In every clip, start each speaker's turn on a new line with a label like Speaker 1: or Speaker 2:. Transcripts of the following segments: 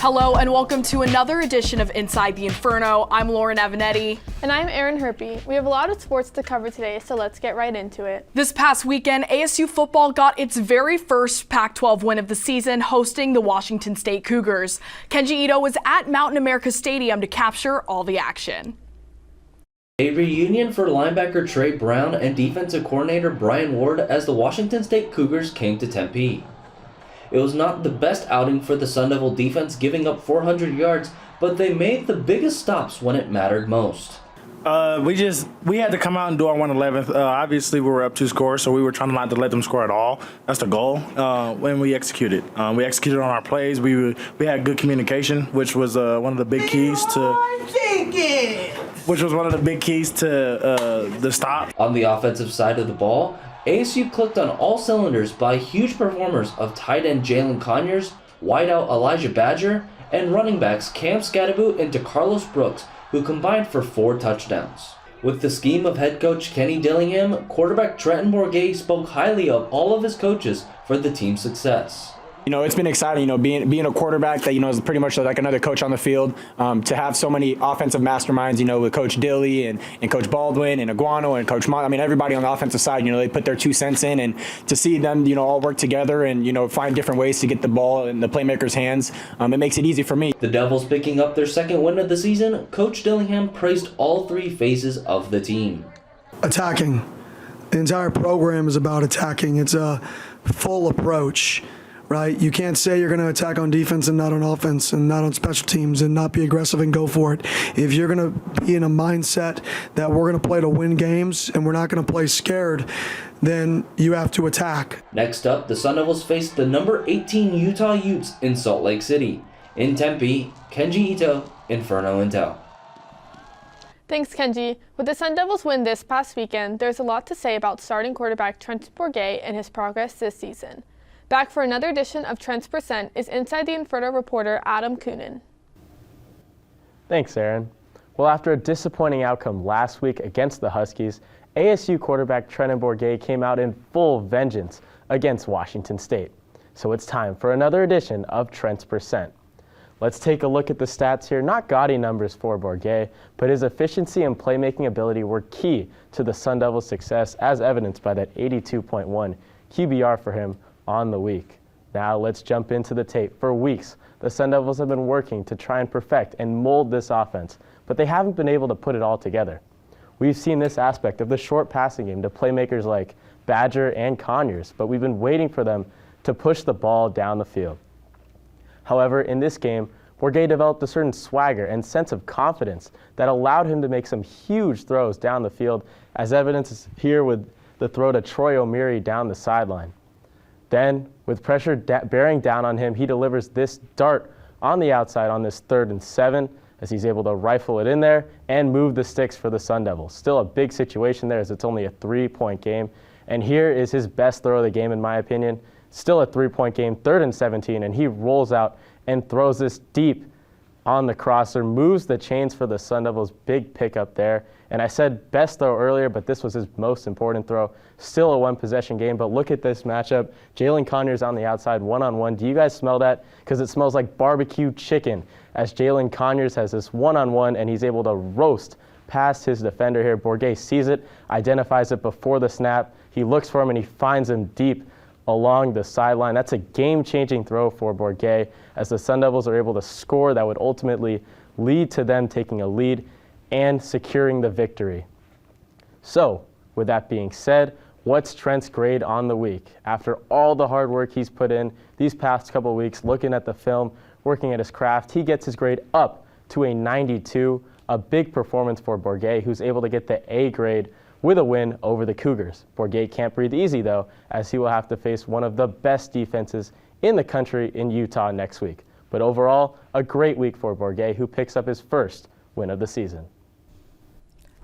Speaker 1: Hello and welcome to another edition of Inside the Inferno. I'm Lauren Avenatti.
Speaker 2: And I'm Erin Hjerpe. We have a lot of sports to cover today, so let's get right into it.
Speaker 1: This past weekend, ASU Football got its very first Pac-12 win of the season, hosting the Washington State Cougars. Kenji Ito was at Mountain America Stadium to capture all the action.
Speaker 3: A reunion for linebacker Trey Brown and defensive coordinator Brian Ward as the Washington State Cougars came to Tempe. It was not the best outing for the Sun Devil defense, giving up 400 yards, but they made the biggest stops when it mattered most.
Speaker 4: We had to come out and do our 111th. Obviously, we were up 2 scores, so we were trying not to let them score at all. That's the goal. When we executed, on our plays. We had good communication, which was one of the big keys to. The stop.
Speaker 3: On the offensive side of the ball, ASU clicked on all cylinders by huge performers of tight end Jalen Conyers, wideout Elijah Badger, and running backs Cam Scadaboo and DeCarlos Brooks, who combined for 4 touchdowns. With the scheme of head coach Kenny Dillingham, quarterback Trent Bray spoke highly of all of his coaches for the team's success.
Speaker 5: You know, it's been exciting, you know, being a quarterback that, you know, is pretty much like another coach on the field. To have so many offensive masterminds, you know, with Coach Dilly and Coach Baldwin and Iguano and Coach Mont. I mean, everybody on the offensive side, you know, they put their 2 cents in, and to see them, you know, all work together and, you know, find different ways to get the ball in the playmakers' hands, it makes it easy for me.
Speaker 3: The Devils picking up their 2nd win of the season, Coach Dillingham praised all 3 phases of the team.
Speaker 6: Attacking. The entire program is about attacking. It's a full approach. Right? You can't say you're going to attack on defense and not on offense and not on special teams and not be aggressive and go for it. If you're going to be in a mindset that we're going to play to win games and we're not going to play scared, then you have to attack.
Speaker 3: Next up, the Sun Devils faced the number 18 Utah Utes in Salt Lake City. In Tempe, Kenji Ito, Inferno Intel.
Speaker 2: Thanks, Kenji. With the Sun Devils win this past weekend, there's a lot to say about starting quarterback Trent Bray and his progress this season. Back for another edition of Trent's Percent is Inside the Inferno reporter Adam Coonan.
Speaker 7: Thanks, Erin. Well, after a disappointing outcome last week against the Huskies, ASU quarterback Trent Bray came out in full vengeance against Washington State. So it's time for another edition of Trent's Percent. Let's take a look at the stats here. Not gaudy numbers for Bray, but his efficiency and playmaking ability were key to the Sun Devils' success, as evidenced by that 82.1 QBR for him on the week. Now let's jump into the tape. For weeks, the Sun Devils have been working to try and perfect and mold this offense, but they haven't been able to put it all together. We've seen this aspect of the short passing game to playmakers like Badger and Conyers, but we've been waiting for them to push the ball down the field. However, in this game, Bray developed a certain swagger and sense of confidence that allowed him to make some huge throws down the field, as evidenced here with the throw to Troy O'Meary down the sideline. Then, with pressure bearing down on him, he delivers this dart on the outside on this 3rd and 7, as he's able to rifle it in there and move the sticks for the Sun Devils. Still a big situation there, as it's only a 3-point game. And here is his best throw of the game, in my opinion. Still a 3-point game, 3rd and 17, and he rolls out and throws this deep on the crosser, moves the chains for the Sun Devils. Big pickup there. And I said best throw earlier, but this was his most important throw. Still a 1-possession game, but look at this matchup. Jalen Conyers on the outside, 1-on-1. Do you guys smell that? Because it smells like barbecue chicken, as Jalen Conyers has this 1-on-1, and he's able to roast past his defender here. Bray sees it, identifies it before the snap. He looks for him, and he finds him deep along the sideline. That's a game-changing throw for Bray, as the Sun Devils are able to score that would ultimately lead to them taking a lead and securing the victory. So, with that being said, what's Trent's grade on the week? After all the hard work he's put in these past couple of weeks, looking at the film, working at his craft, he gets his grade up to a 92, a big performance for Bray, who's able to get the A grade with a win over the Cougars. Bray can't breathe easy, though, as he will have to face one of the best defenses in the country in Utah next week. But overall, a great week for Bray, who picks up his first win of the season.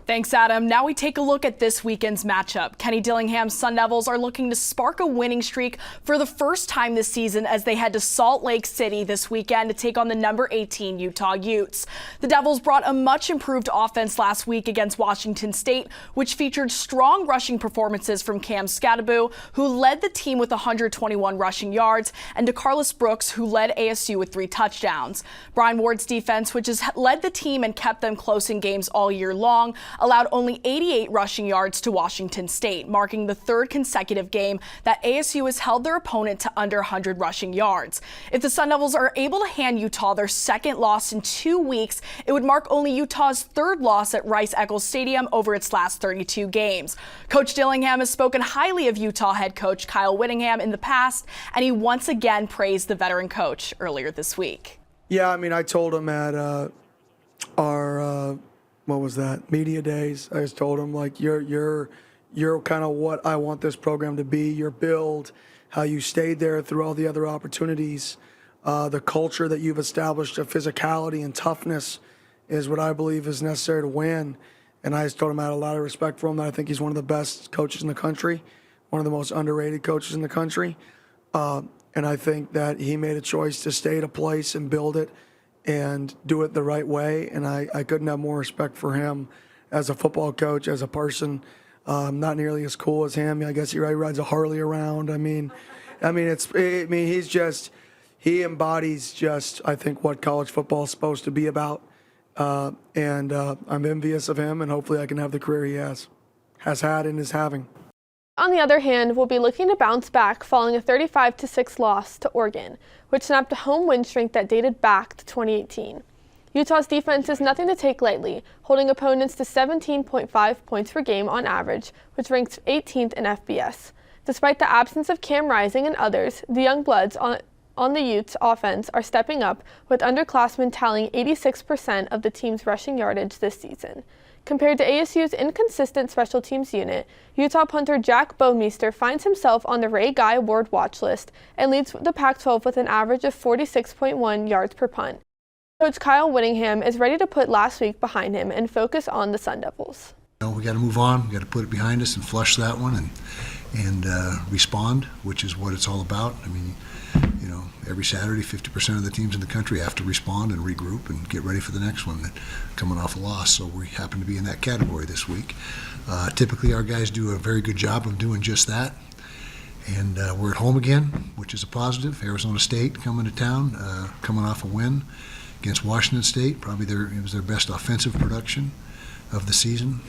Speaker 1: Thanks, Adam. Now we take a look at this weekend's matchup. Kenny Dillingham's Sun Devils are looking to spark a winning streak for the first time this season as they head to Salt Lake City this weekend to take on the number 18 Utah Utes. The Devils brought a much improved offense last week against Washington State, which featured strong rushing performances from Cam Scadaboo, who led the team with 121 rushing yards, and to Carlos Brooks, who led ASU with 3 touchdowns. Brian Ward's defense, which has led the team and kept them close in games all year long, allowed only 88 rushing yards to Washington State, marking the 3rd consecutive game that ASU has held their opponent to under 100 rushing yards. If the Sun Devils are able to hand Utah their 2nd loss in 2 weeks, it would mark only Utah's 3rd loss at Rice-Eccles Stadium over its last 32 games. Coach Dillingham has spoken highly of Utah head coach Kyle Whittingham in the past, and he once again praised the veteran coach earlier this week.
Speaker 6: Yeah, I mean, I told him at our what was that, media days, I just told him, like, you're kind of what I want this program to be, your build, how you stayed there through all the other opportunities, the culture that you've established of physicality and toughness is what I believe is necessary to win. And I just told him I had a lot of respect for him, that I think he's one of the best coaches in the country, one of the most underrated coaches in the country. And I think that he made a choice to stay at a place and build it and do it the right way, and I couldn't have more respect for him as a football coach, as a person. Not nearly as cool as him. I guess he rides a Harley around. He embodies just, I think, what college football is supposed to be about. And I'm envious of him, and hopefully I can have the career he has had and is having.
Speaker 2: On the other hand, we'll be looking to bounce back following a 35-6 loss to Oregon, which snapped a home win streak that dated back to 2018. Utah's defense is nothing to take lightly, holding opponents to 17.5 points per game on average, which ranks 18th in FBS. Despite the absence of Cam Rising and others, the young bloods on the Utes offense are stepping up, with underclassmen tallying 86% of the team's rushing yardage this season. Compared to ASU's inconsistent special teams unit, Utah punter Jack Bowmeister finds himself on the Ray Guy Award watch list and leads the Pac-12 with an average of 46.1 yards per punt. Coach Kyle Whittingham is ready to put last week behind him and focus on the Sun Devils.
Speaker 8: We got to move on. We got to put it behind us and flush that one and respond, which is what it's all about. I mean, every Saturday, 50% of the teams in the country have to respond and regroup and get ready for the next one, coming off a loss. So we happen to be in that category this week. Typically, our guys do a very good job of doing just that. And we're at home again, which is a positive. Arizona State coming to town, coming off a win against Washington State. Probably it was their best offensive production of the season.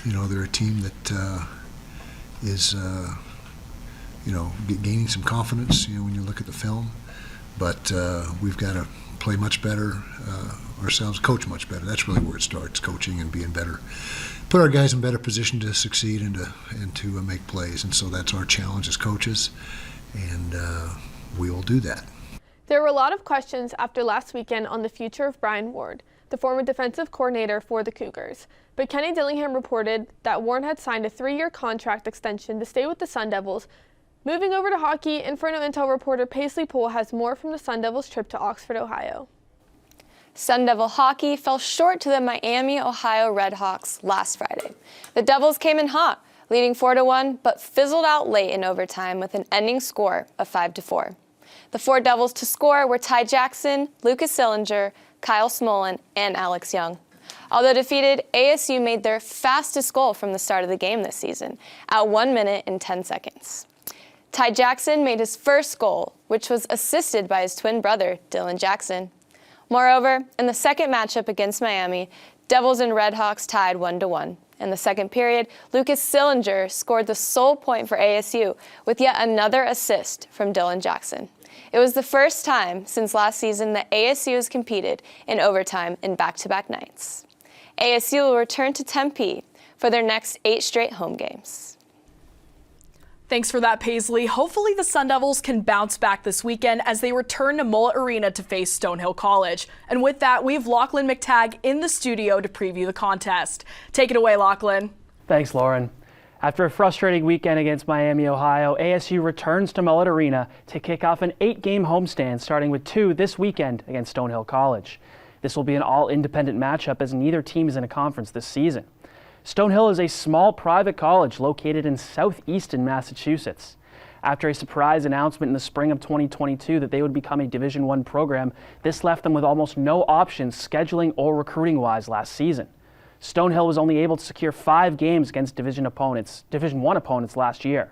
Speaker 8: They're a team that is gaining some confidence, when you look at the film. But we've got to play much better ourselves, coach much better. That's really where it starts, coaching and being better. Put our guys in better position to succeed and to make plays. And so that's our challenge as coaches, and we will do that.
Speaker 2: There were a lot of questions after last weekend on the future of Brian Ward, the former defensive coordinator for the Cougars. But Kenny Dillingham reported that Ward had signed a 3-year contract extension to stay with the Sun Devils. Moving over to hockey, Inferno Intel reporter Paisley Poole has more from the Sun Devils' trip to Oxford, Ohio.
Speaker 9: Sun Devil hockey fell short to the Miami, Ohio Redhawks last Friday. The Devils came in hot, leading 4-1, but fizzled out late in overtime with an ending score of 5-4. The 4 Devils to score were Ty Jackson, Lucas Sillinger, Kyle Smolin, and Alex Young. Although defeated, ASU made their fastest goal from the start of the game this season at 1 minute and 10 seconds. Ty Jackson made his first goal, which was assisted by his twin brother, Dylan Jackson. Moreover, in the second matchup against Miami, Devils and Redhawks tied 1-1. In the second period, Lucas Sillinger scored the sole point for ASU with yet another assist from Dylan Jackson. It was the first time since last season that ASU has competed in overtime in back-to-back nights. ASU will return to Tempe for their next 8 straight home games.
Speaker 1: Thanks for that, Paisley. Hopefully the Sun Devils can bounce back this weekend as they return to Mullet Arena to face Stonehill College. And with that, we have Lachlan McTagg in the studio to preview the contest. Take it away, Lachlan.
Speaker 10: Thanks, Lauren. After a frustrating weekend against Miami, Ohio, ASU returns to Mullet Arena to kick off an 8-game homestand, starting with 2 this weekend against Stonehill College. This will be an all-independent matchup as neither team is in a conference this season. Stonehill is a small private college located in southeastern Massachusetts. After a surprise announcement in the spring of 2022 that they would become a Division I program, this left them with almost no options scheduling or recruiting-wise last season. Stonehill was only able to secure 5 games against Division I opponents last year.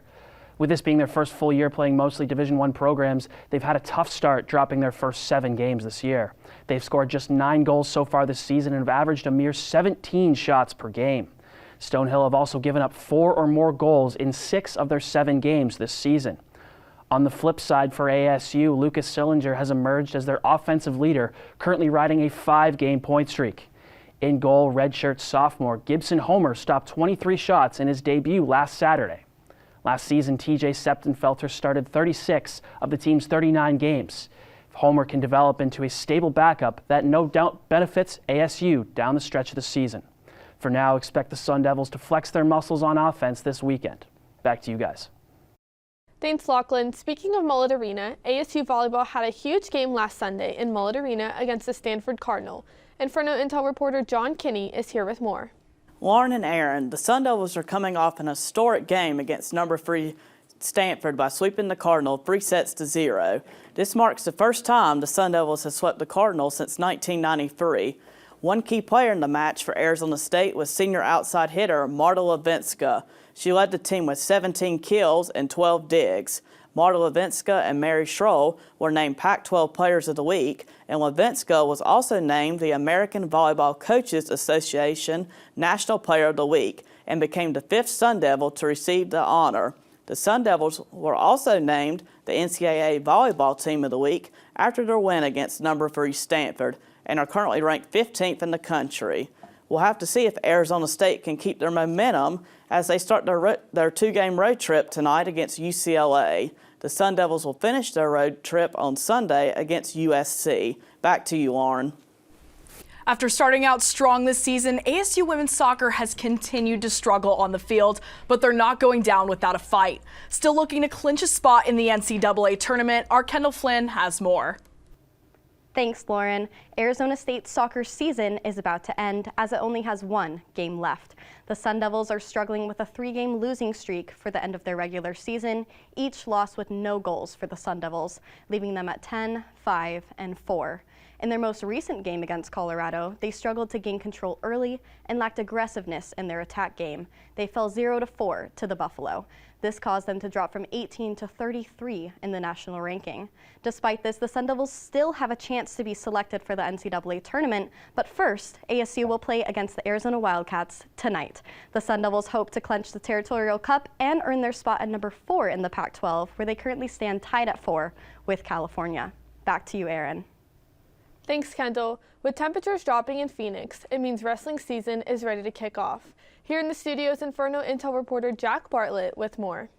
Speaker 10: With this being their first full year playing mostly Division I programs, they've had a tough start, dropping their first 7 games this year. They've scored just 9 goals so far this season and have averaged a mere 17 shots per game. Stonehill have also given up 4 or more goals in 6 of their 7 games this season. On the flip side for ASU, Lucas Sillinger has emerged as their offensive leader, currently riding a 5-game point streak. In goal, redshirt sophomore Gibson Homer stopped 23 shots in his debut last Saturday. Last season, TJ Septenfelter started 36 of the team's 39 games. If Homer can develop into a stable backup, that no doubt benefits ASU down the stretch of the season. For now, expect the Sun Devils to flex their muscles on offense this weekend. Back to you guys.
Speaker 2: Thanks, Lachlan. Speaking of Mullet Arena, ASU Volleyball had a huge game last Sunday in Mullet Arena against the Stanford Cardinal. Inferno Intel reporter John Kinney is here with more.
Speaker 11: Lauren and Erin, the Sun Devils are coming off an historic game against number 3 Stanford by sweeping the Cardinal 3-0. This marks the first time the Sun Devils have swept the Cardinal since 1993. One key player in the match for Arizona State was senior outside hitter Marta Levinska. She led the team with 17 kills and 12 digs. Marta Levinska and Mary Schroll were named Pac-12 Players of the Week, and Levinska was also named the American Volleyball Coaches Association National Player of the Week and became the 5th Sun Devil to receive the honor. The Sun Devils were also named the NCAA Volleyball Team of the Week after their win against number 3 Stanford, and are currently ranked 15th in the country. We'll have to see if Arizona State can keep their momentum as they start their 2-game road trip tonight against UCLA. The Sun Devils will finish their road trip on Sunday against USC. Back to you, Lauren.
Speaker 1: After starting out strong this season, ASU women's soccer has continued to struggle on the field, but they're not going down without a fight. Still looking to clinch a spot in the NCAA tournament, our Kendall Flynn has more.
Speaker 12: Thanks, Lauren. Arizona State's soccer season is about to end as it only has 1 game left. The Sun Devils are struggling with a 3-game losing streak for the end of their regular season, each loss with no goals for the Sun Devils, leaving them at 10, 5, and 4. In their most recent game against Colorado, they struggled to gain control early and lacked aggressiveness in their attack game. They fell 0-4 to the Buffalo. This caused them to drop from 18 to 33 in the national ranking. Despite this, the Sun Devils still have a chance to be selected for the NCAA tournament, but first, ASU will play against the Arizona Wildcats tonight. The Sun Devils hope to clinch the Territorial Cup and earn their spot at number 4 in the Pac-12, where they currently stand tied at 4 with California. Back to you, Erin.
Speaker 2: Thanks, Kendall. With temperatures dropping in Phoenix, it means wrestling season is ready to kick off. Here in the studios, Inferno Intel reporter Jack Bartlett with more.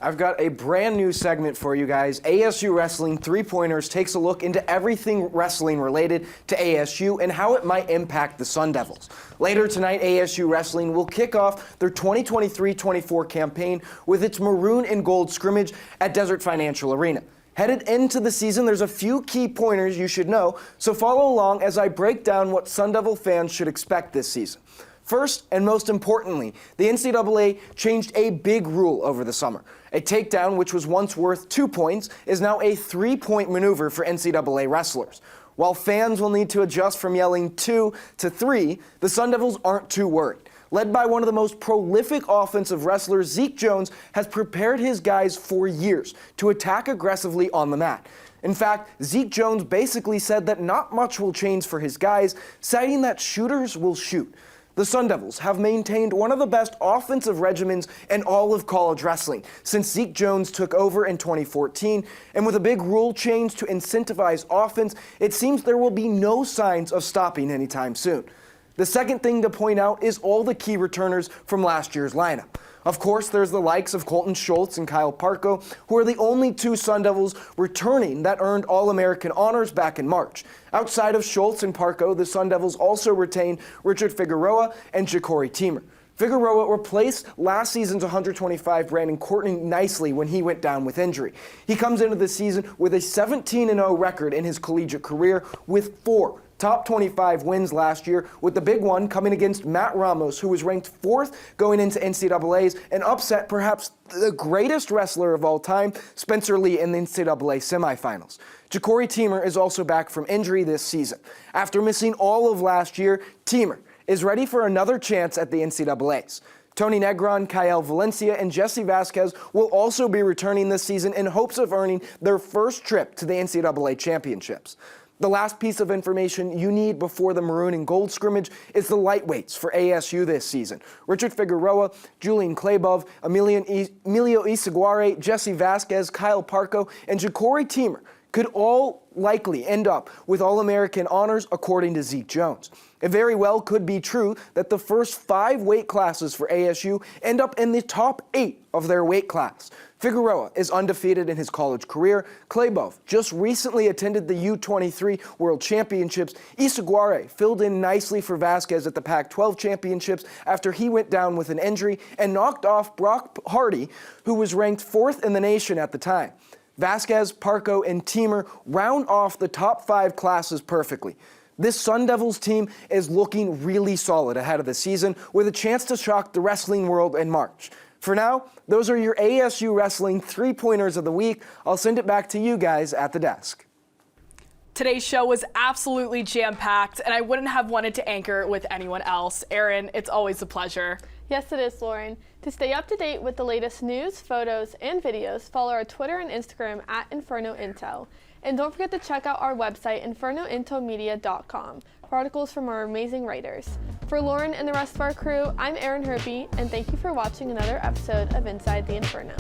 Speaker 13: I've got a brand new segment for you guys. ASU Wrestling 3-Pointers takes a look into everything wrestling related to ASU and how it might impact the Sun Devils. Later tonight, ASU Wrestling will kick off their 2023-24 campaign with its maroon and gold scrimmage at Desert Financial Arena. Headed into the season, there's a few key pointers you should know, so follow along as I break down what Sun Devil fans should expect this season. First, and most importantly, the NCAA changed a big rule over the summer. A takedown, which was once worth 2 points, is now a 3-point maneuver for NCAA wrestlers. While fans will need to adjust from yelling 2 to 3, the Sun Devils aren't too worried. Led by one of the most prolific offensive wrestlers, Zeke Jones has prepared his guys for years to attack aggressively on the mat. In fact, Zeke Jones basically said that not much will change for his guys, citing that shooters will shoot. The Sun Devils have maintained one of the best offensive regimens in all of college wrestling since Zeke Jones took over in 2014, and with a big rule change to incentivize offense, it seems there will be no signs of stopping anytime soon. The second thing to point out is all the key returners from last year's lineup. Of course, there's the likes of Colton Schultz and Kyle Parko, who are the only 2 Sun Devils returning that earned All-American honors back in March. Outside of Schultz and Parko, the Sun Devils also retain Richard Figueroa and Ja'Cory Teamer. Figueroa replaced last season's 125 Brandon Courtney nicely when he went down with injury. He comes into the season with a 17-0 record in his collegiate career with 4 top 25 wins last year, with the big one coming against Matt Ramos, who was ranked 4th going into NCAAs and upset perhaps the greatest wrestler of all time, Spencer Lee, in the NCAA semifinals. Ja'Cory Teamer is also back from injury this season. After missing all of last year, Teamer is ready for another chance at the NCAAs. Tony Negron, Kyle Valencia, and Jesse Vasquez will also be returning this season in hopes of earning their first trip to the NCAA championships. The last piece of information you need before the maroon and gold scrimmage is the lightweights for ASU this season. Richard Figueroa, Julian Klebov, Emilio Isaguare, Jesse Vasquez, Kyle Parco, and Ja'Cory Teamer could all likely end up with All-American honors, according to Zeke Jones. It very well could be true that the first 5 weight classes for ASU end up in the top 8 of their weight class. Figueroa is undefeated in his college career. Klebov just recently attended the U23 World Championships. Isaguare filled in nicely for Vasquez at the Pac-12 Championships after he went down with an injury and knocked off Brock Hardy, who was ranked 4th in the nation at the time. Vasquez, Parco, and Teamer round off the top 5 classes perfectly. This Sun Devils team is looking really solid ahead of the season with a chance to shock the wrestling world in March. For now, those are your ASU Wrestling 3-pointers of the week. I'll send it back to you guys at the desk.
Speaker 1: Today's show was absolutely jam-packed, and I wouldn't have wanted to anchor with anyone else. Erin, it's always a pleasure.
Speaker 2: Yes, it is, Lauren. To stay up to date with the latest news, photos, and videos, follow our Twitter and Instagram at Inferno Intel. And don't forget to check out our website, infernointelmedia.com, for articles from our amazing writers. For Lauren and the rest of our crew, I'm Erin Hjerpe, and thank you for watching another episode of Inside the Inferno.